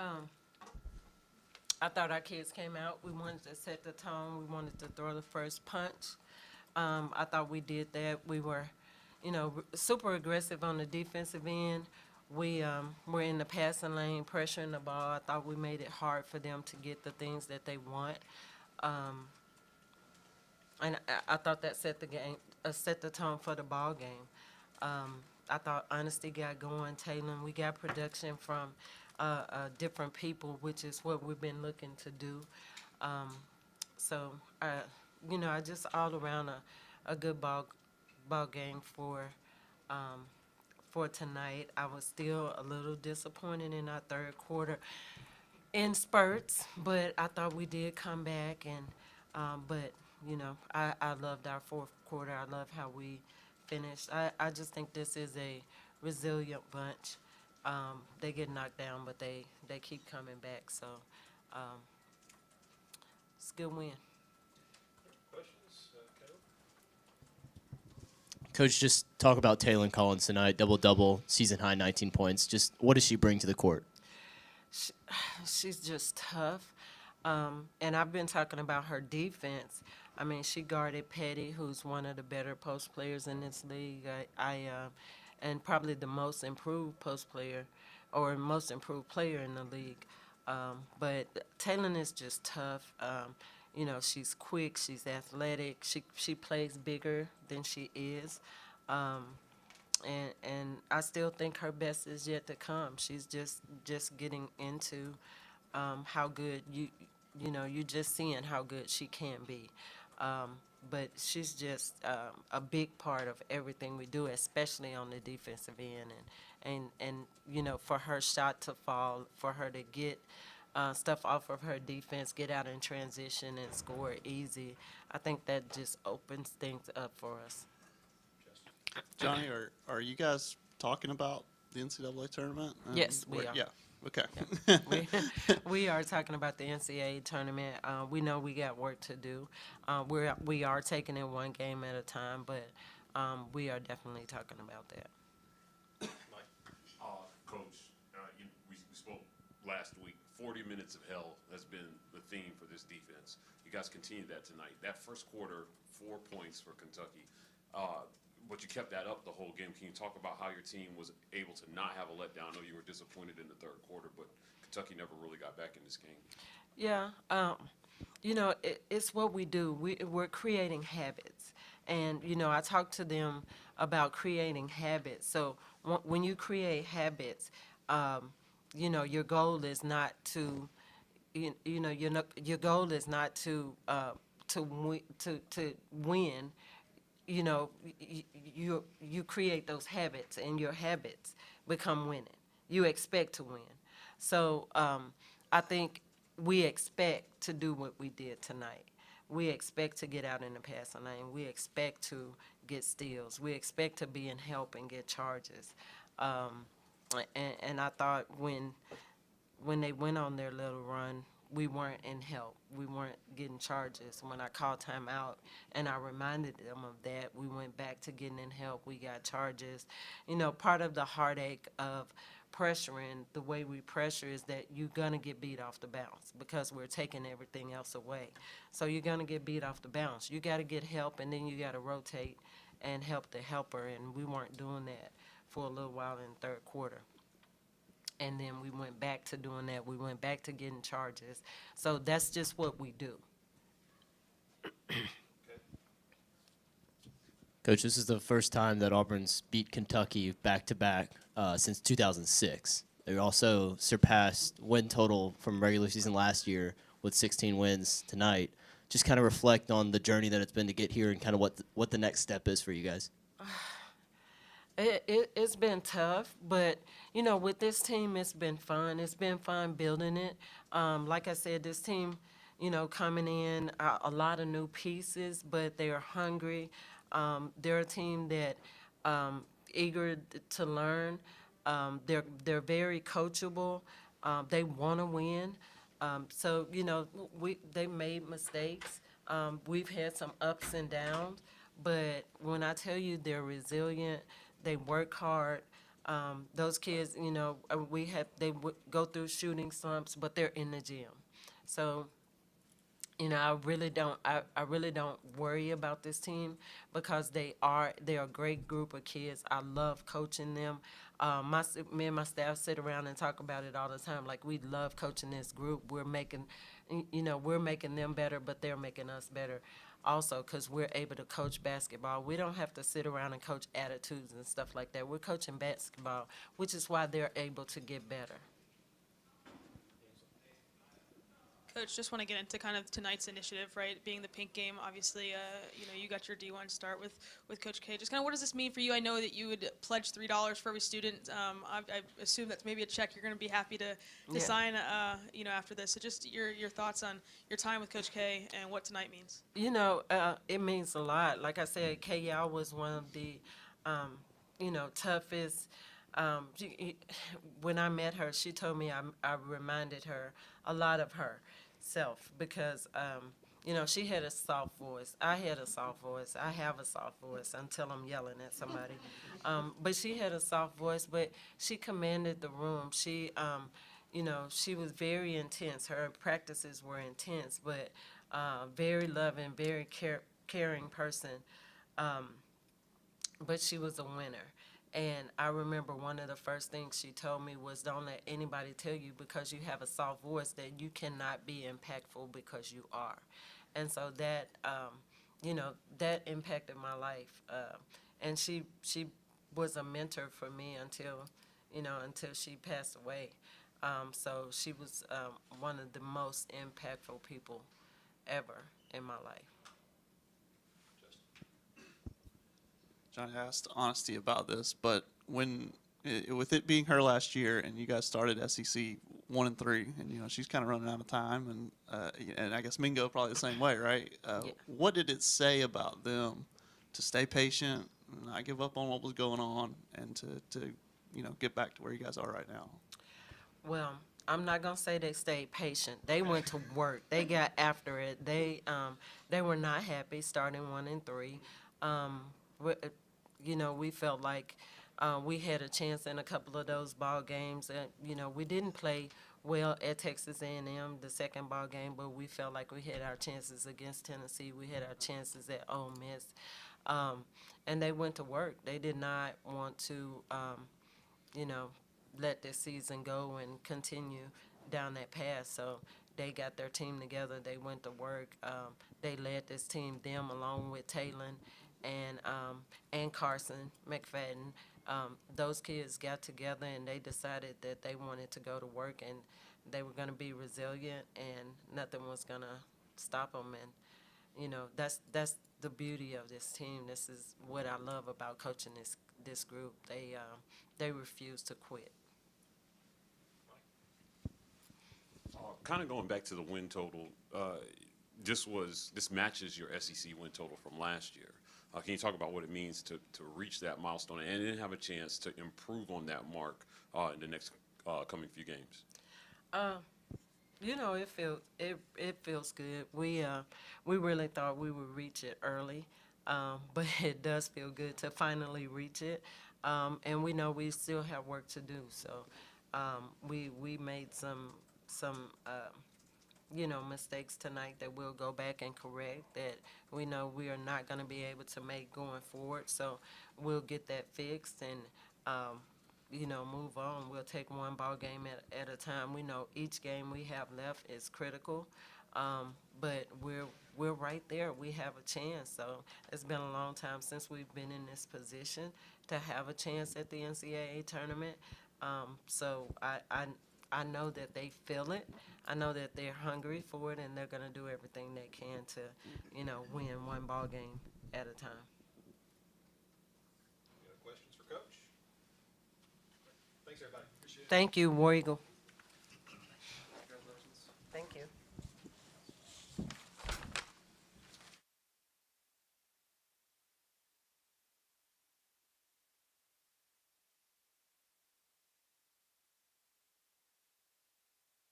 Um, I thought our kids came out. We wanted to set the tone. We wanted to throw the first punch. I thought we did that. We were, super aggressive on the defensive end. We were in the passing lane, pressuring the ball. I thought we made it hard for them to get the things that they want. Um, and I thought that set the tone for the ball game. I thought honesty got going. Taylor, we got production from different people, which is what we've been looking to do. Um, so, I just all around a good ball game um, for tonight. I was still a little disappointed in our third quarter in spurts, but I thought we did come back. And but I loved our fourth quarter. I love how we finished. I just think this is a resilient bunch. They get knocked down, but they keep coming back. So um, it's a good win. Questions, Caleb? Coach, just talk about Taylor Collins tonight, double-double, season-high 19 points. Just what does she bring to the court? She, she's just tough. And I've been talking about her defense. I mean, she guarded Petty, who's one of the better post players in this league. And probably the most improved post player or most improved player in the league. But Taylor is just tough. She's quick, she's athletic, she plays bigger than she is. Um, and I still think her best is yet to come. She's just getting into how good you're just seeing how good she can be. But she's just a big part of everything we do, especially on the defensive end. And for her shot to fall, for her to get stuff off of her defense, get out in transition and score easy, I think that just opens things up for us. Johnny, are you guys talking about the NCAA tournament? Yes, we are. Yeah. Okay. Yeah. We are talking about the NCAA tournament. We know we got work to do. We are taking it one game at a time, but we are definitely talking about that. Mike? Coach, we spoke last week. 40 minutes of hell has been the theme for this defense. You guys continued that tonight. That first quarter, 4 points for Kentucky. But you kept that up the whole game. Can you talk about how your team was able to not have a letdown? I know you were disappointed in the third quarter, but Kentucky never really got back in this game. Yeah, it's what we do. We're creating habits. And, I talk to them about creating habits. So when you create habits, your goal is not to, your goal is not to win. You create those habits, and your habits become winning. You expect to win. So I think we expect to do what we did tonight. We expect to get out in the passing lane. We expect to get steals. We expect to be in help and get charges. And I thought when they went on their little run, we weren't in help. We weren't getting charges. When I called timeout and I reminded them of that, we went back to getting in help. We got charges. Part of the heartache of pressuring, the way we pressure, is that you're going to get beat off the bounce because we're taking everything else away. So you're going to get beat off the bounce. You got to get help, and then you got to rotate and help the helper, and we weren't doing that for a little while in the third quarter. And then we went back to doing that. We went back to getting charges. So that's just what we do. Coach, this is the first time that Auburn's beat Kentucky back-to-back since 2006. They also surpassed win total from regular season last year with 16 wins tonight. Just kind of reflect on the journey that it's been to get here and kind of what the next step is for you guys. It's been tough, but, with this team, it's been fun. It's been fun building it. Like I said, this team, coming in, a lot of new pieces, but they're hungry. They're a team that eager to learn. They're very coachable. They want to win. So, they made mistakes. We've had some ups and downs, but when I tell you they're resilient, they work hard. Those kids, go through shooting slumps, but they're in the gym. So, I really don't worry about this team because they're a great group of kids. I love coaching them. Me and my staff sit around and talk about it all the time. Like, we love coaching this group. We're making them better, but they're making us better also because we're able to coach basketball. We don't have to sit around and coach attitudes and stuff like that. We're coaching basketball, which is why they're able to get better. Coach, just want to get into kind of tonight's initiative, right? Being the pink game, obviously, you got your D1 start with Coach K. Just kind of what does this mean for you? I know that you would pledge $3 for every student. I assume that's maybe a check you're going to be happy to sign, after this. So just your thoughts on your time with Coach K and what tonight means. It means a lot. Like I said, K.L. was one of the, toughest. When I met her, she told me I reminded her a lot of herself because, she had a soft voice. I had a soft voice. I have a soft voice until I'm yelling at somebody. But she had a soft voice, but she commanded the room. She was very intense. Her practices were intense, but very loving, very caring person. But she was a winner. And I remember one of the first things she told me was, don't let anybody tell you because you have a soft voice that you cannot be impactful because you are. And so that, that impacted my life. And she was a mentor for me until she passed away. So she was one of the most impactful people ever in my life. Johnny asked honesty about this, but with it being her last year and you guys started SEC 1-3, and she's kind of running out of time, and I guess Mingo probably the same way, right? Yeah. What did it say about them to stay patient, not give up on what was going on, and to get back to where you guys are right now? Well, I'm not gonna say they stayed patient. They went to work. They got after it. They were not happy starting 1-3. We felt like we had a chance in a couple of those ball games. We didn't play well at Texas A&M the second ball game, but we felt like we had our chances against Tennessee. We had our chances at Ole Miss, and they went to work. They did not want to, let this season go and continue down that path. So they got their team together. They went to work. They led this team, them along with Talon and Carson McFadden. Those kids got together and they decided that they wanted to go to work and they were going to be resilient and nothing was going to stop them. And that's the beauty of this team. This is what I love about coaching this group. They refuse to quit. Kind of going back to the win total, this matches your SEC win total from last year. Can you talk about what it means to reach that milestone and then have a chance to improve on that mark in the next coming few games? It feels good. We really thought we would reach it early, but it does feel good to finally reach it. And we know we still have work to do. So we made some mistakes tonight that we'll go back and correct that we know we are not going to be able to make going forward. So we'll get that fixed and, move on. We'll take one ball game at a time. We know each game we have left is critical, but we're right there. We have a chance. So it's been a long time since we've been in this position to have a chance at the NCAA tournament. So I know that they feel it. I know that they're hungry for it, and they're going to do everything they can to, win one ball game at a time. Any other questions for Coach? Thanks, everybody. Appreciate it. Thank you, War Eagle.